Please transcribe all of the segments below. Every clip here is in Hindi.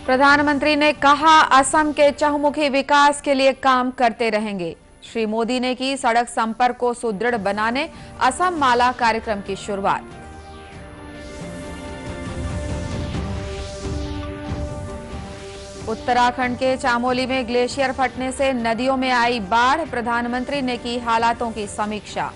प्रधानमंत्री ने कहा, असम के चहुमुखी विकास के लिए काम करते रहेंगे। श्री मोदी ने की सड़क संपर्क को सुदृढ़ बनाने असम माला कार्यक्रम की शुरुआत। उत्तराखंड के चामोली में ग्लेशियर फटने से नदियों में आई बाढ़। प्रधानमंत्री ने की हालातों की समीक्षा।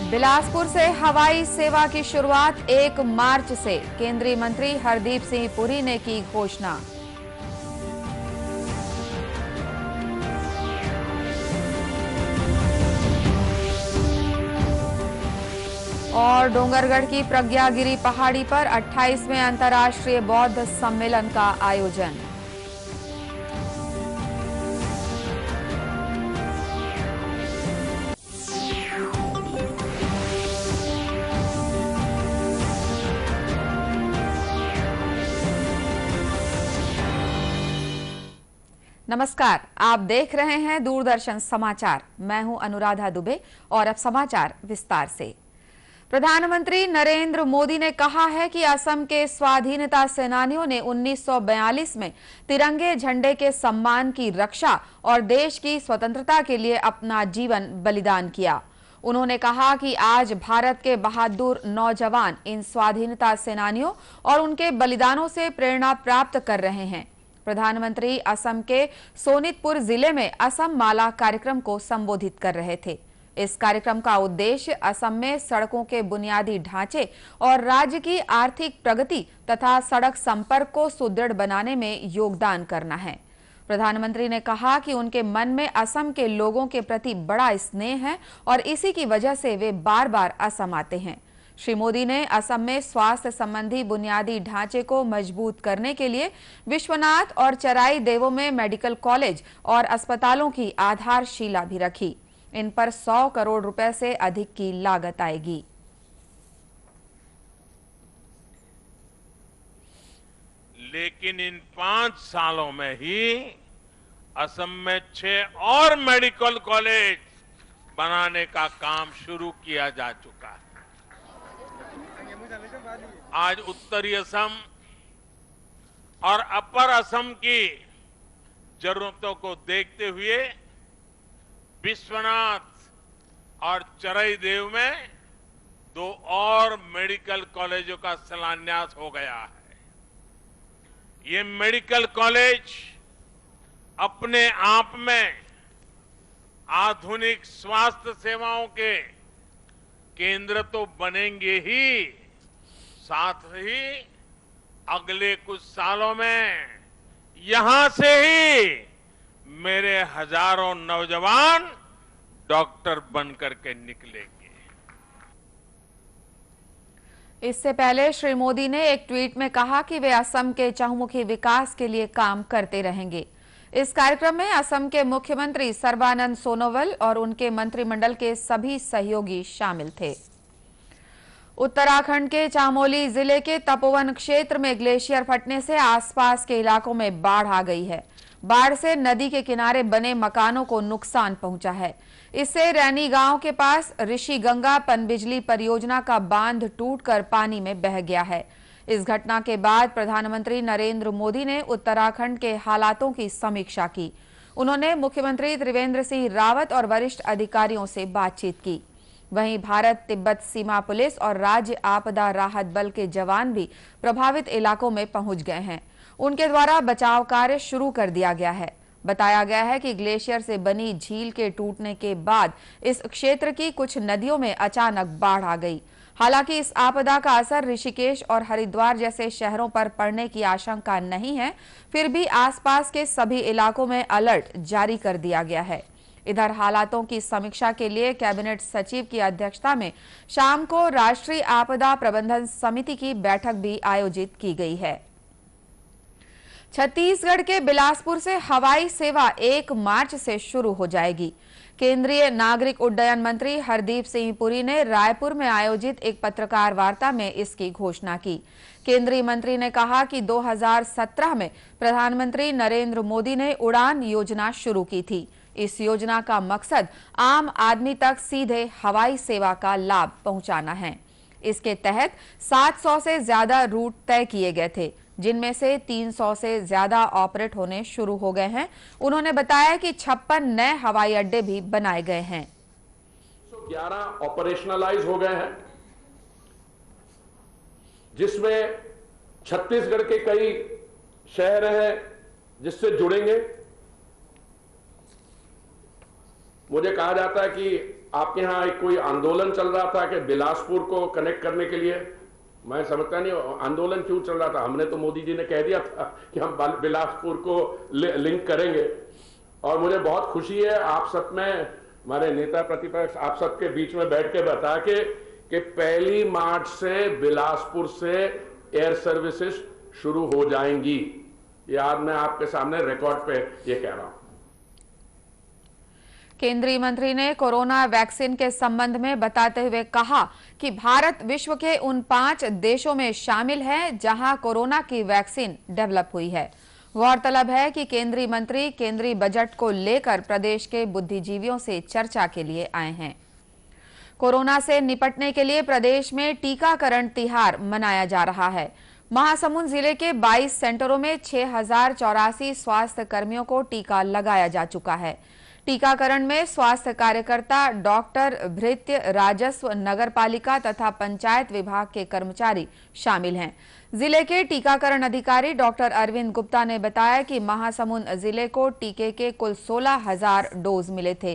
बिलासपुर से हवाई सेवा की शुरुआत 1 मार्च से। केंद्रीय मंत्री हरदीप सिंह पुरी ने की घोषणा। और डोंगरगढ़ की प्रज्ञागिरी पहाड़ी पर 28वें अंतर्राष्ट्रीय बौद्ध सम्मेलन का आयोजन। नमस्कार, आप देख रहे हैं दूरदर्शन समाचार। मैं हूं अनुराधा दुबे और अब समाचार विस्तार से। प्रधानमंत्री नरेंद्र मोदी ने कहा है कि असम के स्वाधीनता सेनानियों ने 1942 में तिरंगे झंडे के सम्मान की रक्षा और देश की स्वतंत्रता के लिए अपना जीवन बलिदान किया। उन्होंने कहा कि आज भारत के बहादुर नौजवान इन स्वाधीनता सेनानियों और उनके बलिदानों से प्रेरणा प्राप्त कर रहे हैं। प्रधानमंत्री असम के सोनितपुर जिले में असम माला कार्यक्रम को संबोधित कर रहे थे। इस कार्यक्रम का उद्देश्य असम में सड़कों के बुनियादी ढांचे और राज्य की आर्थिक प्रगति तथा सड़क संपर्क को सुदृढ़ बनाने में योगदान करना है। प्रधानमंत्री ने कहा कि उनके मन में असम के लोगों के प्रति बड़ा स्नेह है और इसी की वजह से वे बार बार असम आते हैं। श्री मोदी ने असम में स्वास्थ्य संबंधी बुनियादी ढांचे को मजबूत करने के लिए विश्वनाथ और चराई देवों में मेडिकल कॉलेज और अस्पतालों की आधारशिला भी रखी। इन पर 100 करोड़ रुपए से अधिक की लागत आएगी। लेकिन इन 5 सालों में ही असम में 6 और मेडिकल कॉलेज बनाने का काम शुरू किया जा चुका है। आज उत्तरी असम और अपर असम की जरूरतों को देखते हुए विश्वनाथ और चराईदेव में 2 और मेडिकल कॉलेजों का शिलान्यास हो गया है। ये मेडिकल कॉलेज अपने आप में आधुनिक स्वास्थ्य सेवाओं के केंद्र तो बनेंगे ही, साथ ही अगले कुछ सालों में यहां से ही मेरे हजारों नौजवान डॉक्टर बनकर के निकलेंगे। इससे पहले श्री मोदी ने एक ट्वीट में कहा कि वे असम के चहुमुखी विकास के लिए काम करते रहेंगे। इस कार्यक्रम में असम के मुख्यमंत्री सर्बानंद सोनोवाल और उनके मंत्रिमंडल के सभी सहयोगी शामिल थे। उत्तराखंड के चामोली जिले के तपोवन क्षेत्र में ग्लेशियर फटने से आसपास के इलाकों में बाढ़ आ गई है। बाढ़ से नदी के किनारे बने मकानों को नुकसान पहुंचा है। इससे रैनी गांव के पास ऋषि गंगा पनबिजली परियोजना का बांध टूटकर पानी में बह गया है। इस घटना के बाद प्रधानमंत्री नरेंद्र मोदी ने उत्तराखंड के हालातों की समीक्षा की। उन्होंने मुख्यमंत्री त्रिवेंद्र सिंह रावत और वरिष्ठ अधिकारियों से बातचीत की। वहीं भारत तिब्बत सीमा पुलिस और राज्य आपदा राहत बल के जवान भी प्रभावित इलाकों में पहुंच गए हैं। उनके द्वारा बचाव कार्य शुरू कर दिया गया है। बताया गया है कि ग्लेशियर से बनी झील के टूटने के बाद इस क्षेत्र की कुछ नदियों में अचानक बाढ़ आ गई। हालांकि इस आपदा का असर ऋषिकेश और हरिद्वार जैसे शहरों पर पड़ने की आशंका नहीं है, फिर भी आसपास के सभी इलाकों में अलर्ट जारी कर दिया गया है। इधर हालातों की समीक्षा के लिए कैबिनेट सचिव की अध्यक्षता में शाम को राष्ट्रीय आपदा प्रबंधन समिति की बैठक भी आयोजित की गई है। छत्तीसगढ़ के बिलासपुर से हवाई सेवा 1 मार्च से शुरू हो जाएगी। केंद्रीय नागरिक उड्डयन मंत्री हरदीप सिंह पुरी ने रायपुर में आयोजित एक पत्रकार वार्ता में इसकी घोषणा की। केंद्रीय मंत्री ने कहा कि 2017 में प्रधानमंत्री नरेंद्र मोदी ने उड़ान योजना शुरू की थी। इस योजना का मकसद आम आदमी तक सीधे हवाई सेवा का लाभ पहुंचाना है। इसके तहत 700 से ज्यादा रूट तय किए गए थे, जिनमें से 300 से ज्यादा ऑपरेट होने शुरू हो गए हैं। उन्होंने बताया कि 56 नए हवाई अड्डे भी बनाए गए हैं। 11 ऑपरेशनलाइज हो गए हैं, जिसमें छत्तीसगढ़ के कई शहर हैं जिससे जुड़ेंगे। मुझे कहा जाता है कि आपके यहां एक कोई आंदोलन चल रहा था कि बिलासपुर को कनेक्ट करने के लिए। मैं समझता नहीं आंदोलन क्यों चल रहा था। हमने तो मोदी जी ने कह दिया था कि हम बिलासपुर को लिंक करेंगे। और मुझे बहुत खुशी है आप सब में, हमारे नेता प्रतिपक्ष आप सबके बीच में बैठ के बता के कि 1 मार्च से बिलासपुर से एयर सर्विसेज शुरू हो जाएंगी। ये आज मैं आपके सामने रिकॉर्ड पे ये कह रहा हूं। केंद्रीय मंत्री ने कोरोना वैक्सीन के संबंध में बताते हुए कहा कि भारत विश्व के उन 5 देशों में शामिल है जहां कोरोना की वैक्सीन डेवलप हुई है। गौरतलब है कि केंद्रीय मंत्री केंद्रीय बजट को लेकर प्रदेश के बुद्धिजीवियों से चर्चा के लिए आए हैं। कोरोना से निपटने के लिए प्रदेश में टीकाकरण तिहार मनाया जा रहा है। महासमुंद जिले के 22 सेंटरों में 6084 स्वास्थ्य कर्मियों को टीका लगाया जा चुका है। टीकाकरण में स्वास्थ्य कार्यकर्ता, डॉक्टर, भृत्य, राजस्व, नगरपालिका तथा पंचायत विभाग के कर्मचारी शामिल हैं। जिले के टीकाकरण अधिकारी डॉक्टर अरविंद गुप्ता ने बताया कि महासमुंद जिले को टीके के कुल 16,000 डोज मिले थे।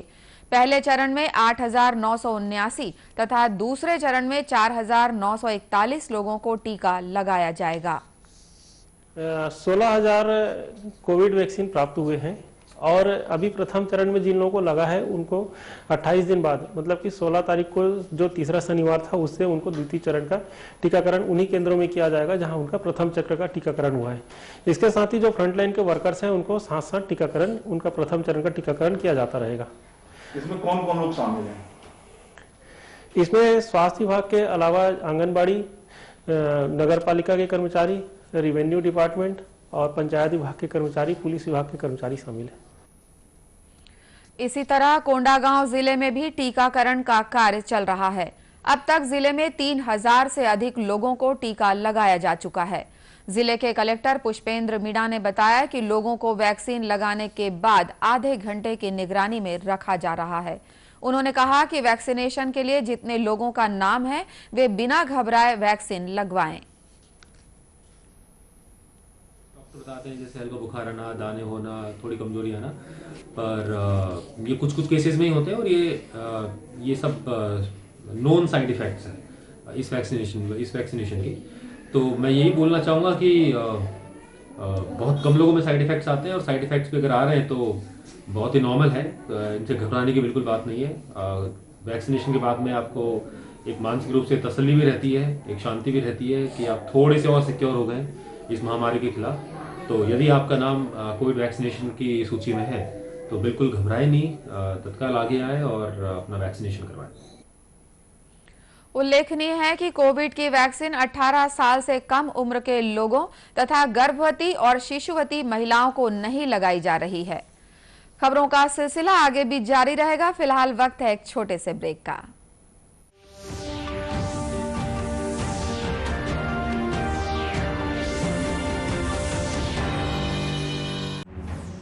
पहले चरण में 8,979 तथा दूसरे चरण में 4,941 लोगों को टीका लगाया जाएगा। 16,000 कोविड वैक्सीन प्राप्त हुए हैं और अभी प्रथम चरण में जिन लोगों को लगा है उनको 28 दिन बाद, मतलब कि 16 तारीख को जो तीसरा शनिवार था उससे उनको द्वितीय चरण का टीकाकरण उन्हीं केंद्रों में किया जाएगा जहां उनका प्रथम चक्र का टीकाकरण हुआ है। इसके साथ ही जो फ्रंटलाइन के वर्कर्स हैं उनको साथ टीकाकरण, उनका प्रथम चरण का टीकाकरण किया जाता रहेगा। इसमें कौन कौन लोग शामिल हैं? इसमें स्वास्थ्य विभाग के अलावा आंगनबाड़ी, नगरपालिका के कर्मचारी, रेवेन्यू डिपार्टमेंट और पंचायत विभाग के कर्मचारी, पुलिस विभाग के कर्मचारी शामिल हैं। इसी तरह कोंडागांव जिले में भी टीकाकरण का कार्य चल रहा है। अब तक जिले में 3000 से अधिक लोगों को टीका लगाया जा चुका है। जिले के कलेक्टर पुष्पेंद्र मीणा ने बताया कि लोगों को वैक्सीन लगाने के बाद आधे घंटे की निगरानी में रखा जा रहा है। उन्होंने कहा कि वैक्सीनेशन के लिए जितने लोगों का नाम है वे बिना घबराए वैक्सीन लगवाएं। डॉक्टर बताते हैं जैसे हल्का बुखार आना, दाने होना, थोड़ी कमजोरी आना, पर ये कुछ केसेस में ही होते हैं और ये सब नॉन साइड इफेक्ट्स हैं इस वैक्सीनेशन की। तो मैं यही बोलना चाहूँगा कि बहुत कम लोगों में साइड इफेक्ट्स आते हैं और साइड इफेक्ट्स भी अगर आ रहे हैं तो बहुत ही नॉर्मल है। इनसे घबराने की बिल्कुल बात नहीं है। वैक्सीनेशन के बाद में आपको एक मानसिक रूप से तसल्ली भी रहती है, एक शांति भी रहती है कि आप थोड़े से और सिक्योर हो गए इस महामारी के खिलाफ। तो यदि आपका नाम कोविड वैक्सीनेशन की सूची में है तो बिल्कुल घबराए नहीं, तत्काल आगे आए और अपना वैक्सीनेशन करवाएं। उल्लेखनीय है कि कोविड की वैक्सीन 18 साल से कम उम्र के लोगों तथा गर्भवती और शिशुवती महिलाओं को नहीं लगाई जा रही है। खबरों का सिलसिला आगे भी जारी रहेगा। फिलहाल वक्त है एक छोटे से ब्रेक का।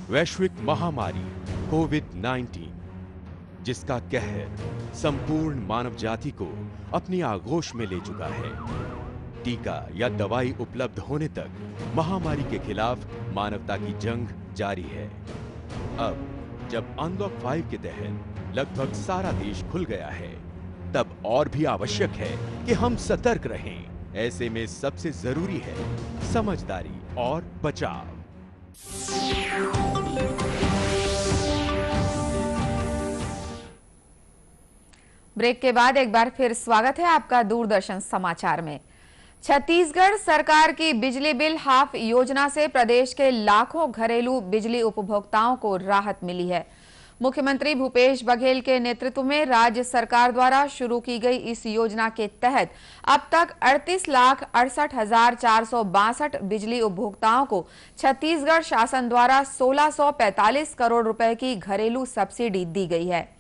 वैश्विक महामारी कोविड-19 जिसका कहर संपूर्ण मानव जाति को अपनी आगोश में ले चुका है। टीका या दवाई उपलब्ध होने तक महामारी के खिलाफ मानवता की जंग जारी है। अब जब अनलॉक 5 के तहत लगभग सारा देश खुल गया है, तब और भी आवश्यक है कि हम सतर्क रहें। ऐसे में सबसे जरूरी है समझदारी और बचाव। ब्रेक के बाद एक बार फिर स्वागत है आपका दूरदर्शन समाचार में। छत्तीसगढ़ सरकार की बिजली बिल हाफ योजना से प्रदेश के लाखों घरेलू बिजली उपभोक्ताओं को राहत मिली है। मुख्यमंत्री भूपेश बघेल के नेतृत्व में राज्य सरकार द्वारा शुरू की गई इस योजना के तहत अब तक 38,68,462 बिजली उपभोक्ताओं को छत्तीसगढ़ शासन द्वारा 1,645 करोड़ रुपए की घरेलू सब्सिडी दी गई है।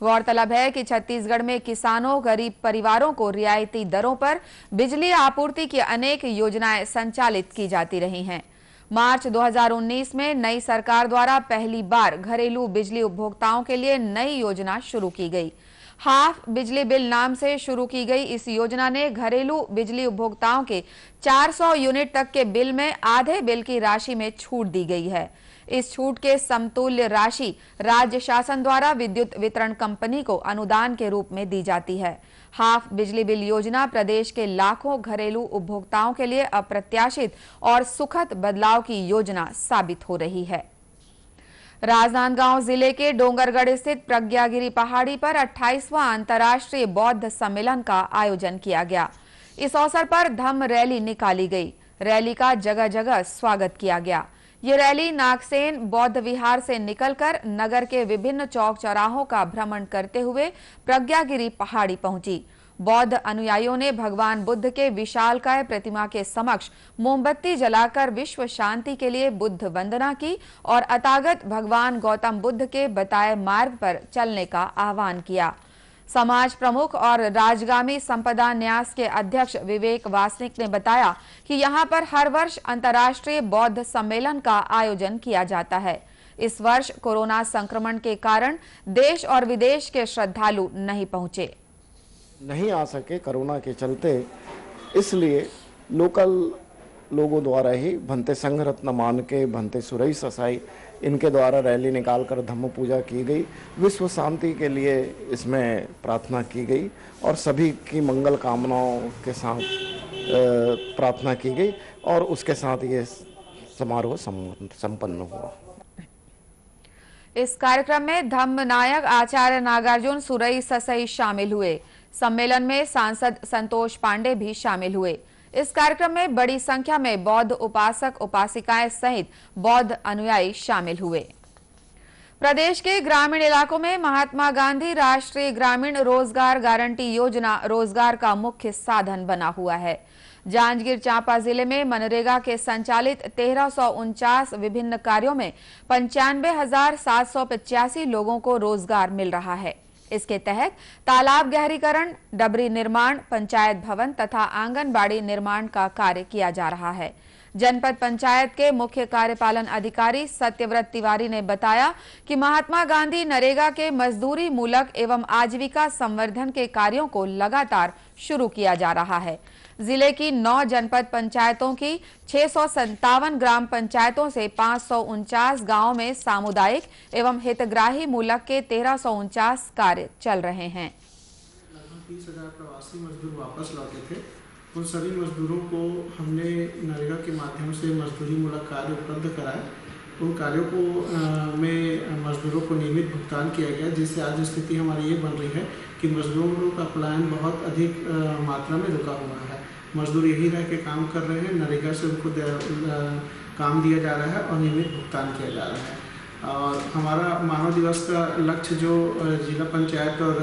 गौरतलब है कि छत्तीसगढ़ में किसानों, गरीब परिवारों को रियायती दरों पर बिजली आपूर्ति की अनेक योजनाएं संचालित की जाती रही हैं। मार्च 2019 में नई सरकार द्वारा पहली बार घरेलू बिजली उपभोक्ताओं के लिए नई योजना शुरू की गई। हाफ बिजली बिल नाम से शुरू की गई इस योजना ने घरेलू बिजली उपभोक्ताओं के 400 यूनिट तक के बिल में आधे बिल की राशि में छूट दी गई है। इस छूट के समतुल्य राशि राज्य शासन द्वारा विद्युत वितरण कंपनी को अनुदान के रूप में दी जाती है। हाफ बिजली बिल योजना प्रदेश के लाखों घरेलू उपभोक्ताओं के लिए अप्रत्याशित और सुखद बदलाव की योजना साबित हो रही है। राजनांदगांव जिले के डोंगरगढ़ स्थित प्रज्ञागिरी पहाड़ी पर 28वां अंतर्राष्ट्रीय बौद्ध सम्मेलन का आयोजन किया गया। इस अवसर पर धम्म रैली निकाली गई। रैली का जगह जगह स्वागत किया गया। ये रैली नागसेन बौद्ध विहार से निकलकर नगर के विभिन्न चौक चौराहों का भ्रमण करते हुए प्रज्ञागिरी पहाड़ी पहुंची। बौद्ध अनुयायियों ने भगवान बुद्ध के विशालकाय प्रतिमा के समक्ष मोमबत्ती जलाकर विश्व शांति के लिए बुद्ध वंदना की और अतागत भगवान गौतम बुद्ध के बताए मार्ग पर चलने का आह्वान किया। समाज प्रमुख और राजगामी संपदा न्यास के अध्यक्ष विवेक वासनिक ने बताया कि यहां पर हर वर्ष अंतर्राष्ट्रीय बौद्ध सम्मेलन का आयोजन किया जाता है। इस वर्ष कोरोना संक्रमण के कारण देश और विदेश के श्रद्धालु नहीं पहुंचे, नहीं आ सके कोरोना के चलते, इसलिए लोकल लोगों द्वारा ही भंते संघ रत्न मान के, भंते सुरई ससाई, इनके द्वारा रैली निकालकर धम्म पूजा की गई। विश्व शांति के लिए इसमें प्रार्थना की गई और सभी की मंगल कामनाओं के साथ प्रार्थना की गई और उसके साथ ये समारोह संपन्न हुआ। इस कार्यक्रम में धम्म नायक आचार्य नागार्जुन सुरई ससई शामिल हुए। सम्मेलन में सांसद संतोष पांडे भी शामिल हुए। इस कार्यक्रम में बड़ी संख्या में बौद्ध उपासक उपासिकाएं सहित बौद्ध अनुयायी शामिल हुए। प्रदेश के ग्रामीण इलाकों में महात्मा गांधी राष्ट्रीय ग्रामीण रोजगार गारंटी योजना रोजगार का मुख्य साधन बना हुआ है। जांजगीर चांपा जिले में मनरेगा के संचालित 1349 विभिन्न कार्यों में 95,785 लोगों को रोजगार मिल रहा है। इसके तहत तालाब गहरीकरण, डबरी निर्माण, पंचायत भवन तथा आंगनबाड़ी निर्माण का कार्य किया जा रहा है। जनपद पंचायत के मुख्य कार्यपालन अधिकारी सत्यव्रत तिवारी ने बताया कि महात्मा गांधी नरेगा के मजदूरी मूलक एवं आजीविका संवर्धन के कार्यों को लगातार शुरू किया जा रहा है। जिले की 9 जनपद पंचायतों की 657 ग्राम पंचायतों से 549 गांवों में सामुदायिक एवं हितग्राही मूलक के 1349 कार्य चल रहे हैं। लगभग 30,000 प्रवासी मजदूर वापस लौटे थे। उन सभी मजदूरों को हमने नरेगा के माध्यम से मजदूरी मूलक कार्य उपलब्ध कराए। उन कार्यों को में मजदूरों को नियमित भुगतान किया गया, जिससे आज स्थिति हमारी ये बन रही है कि मजदूरों का पलायन बहुत अधिक मात्रा में रुका हुआ है। मजदूर यही रह के काम कर रहे हैं, नरेगा से उनको काम दिया जा रहा है और नियमित भुगतान किया जा रहा है। और हमारा मानव दिवस का लक्ष्य जो जिला पंचायत और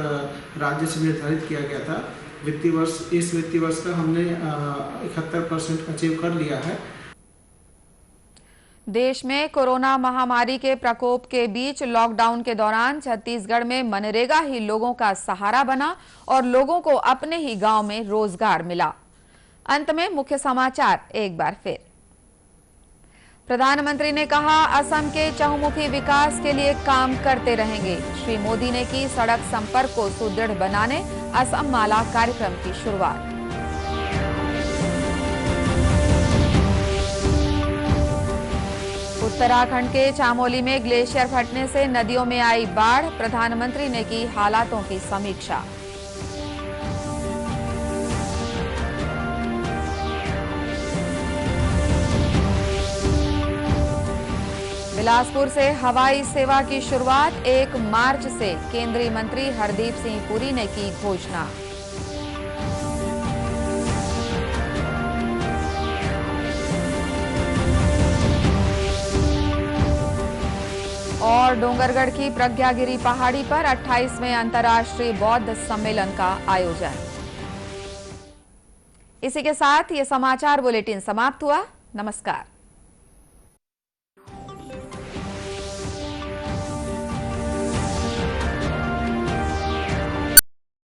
राज्य से निर्धारित किया गया था वित्तीय वर्ष, इस वित्तीय वर्ष का हमने 71% अचीव कर लिया है। देश में कोरोना महामारी के प्रकोप के बीच लॉकडाउन के दौरान छत्तीसगढ़ में मनरेगा ही लोगों का सहारा बना और लोगों को अपने ही गांव में रोजगार मिला। अंत में मुख्य समाचार एक बार फिर। प्रधानमंत्री ने कहा, असम के चहुमुखी विकास के लिए काम करते रहेंगे। श्री मोदी ने की सड़क संपर्क को सुदृढ़ बनाने असम माला कार्यक्रम की शुरुआत। उत्तराखंड के चामोली में ग्लेशियर फटने से नदियों में आई बाढ़, प्रधानमंत्री ने की हालातों की समीक्षा। बिलासपुर से हवाई सेवा की शुरुआत 1 मार्च से, केंद्रीय मंत्री हरदीप सिंह पुरी ने की घोषणा। और और डोंगरगढ़ की प्रज्ञागिरी पहाड़ी पर 28वें अंतर्राष्ट्रीय बौद्ध सम्मेलन का आयोजन। इसी के साथ ये समाचार बुलेटिन समाप्त हुआ। नमस्कार।